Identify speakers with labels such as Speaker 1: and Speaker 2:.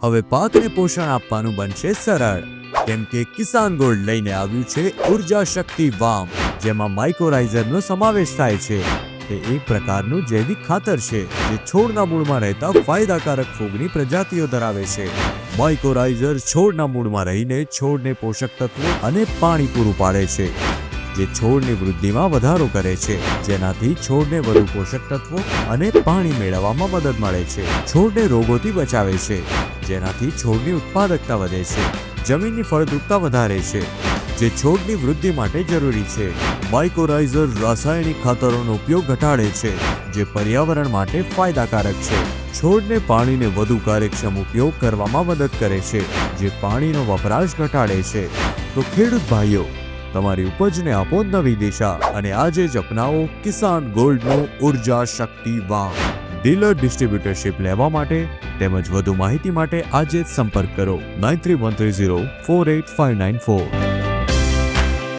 Speaker 1: હવે પાકને પોષણ આપવાનું બનશે સરળ, કેમ કે કિસાન ગોલ્ડ લઈને આવ્યું છે ઉર્જા શક્તિ વામ, જેમાં માઇક્રોરાઇઝરનો સમાવેશ થાય છે। તે એક પ્રકારનું જૈવિક ખાતર છે જે છોડના મૂળમાં રહેતા ફાયદાકારક ફૂગની પ્રજાતિઓ ધરાવે છે। માઇક્રોરાઇઝર છોડના મૂળમાં રહીને છોડને પોષક તત્વો અને પાણી પૂરું પાડે છે, જે છોડની વૃદ્ધિમાં વધારો કરે છે, જેનાથી છોડને વધુ પોષક તત્વો અને પાણી મેળવવામાં મદદ મળે છે। છોડને રોગોથી બચાવે છે, જેનાથી છોડની ઉત્પાદકતા વધે છે, જમીનની ફળદ્રુપતા વધારે છે, જે છોડની વૃદ્ધિ માટે જરૂરી છે। માઇક્રોરાઇઝર રાસાયણિક ખાતરોનો ઉપયોગ ઘટાડે છે, જે પર્યાવરણ માટે ફાયદાકારક છે। છોડને પાણીને વધુ કાર્યક્ષમ ઉપયોગ કરવામાં મદદ કરે છે, જે પાણીનો વપરાશ ઘટાડે છે। તો ખેડૂત ભાઈઓ, તમારી ઉપજને આપો નવી દિશા અને આજે જ અપનાવો કિસાન ગોલ્ડનો ઉર્જા શક્તિ વામ। ડીલર ડિસ્ટ્રીબ્યુટરશિપ લેવા માટે તેમજ વધુ માહિતી માટે આજે જ સંપર્ક કરો 9313048594।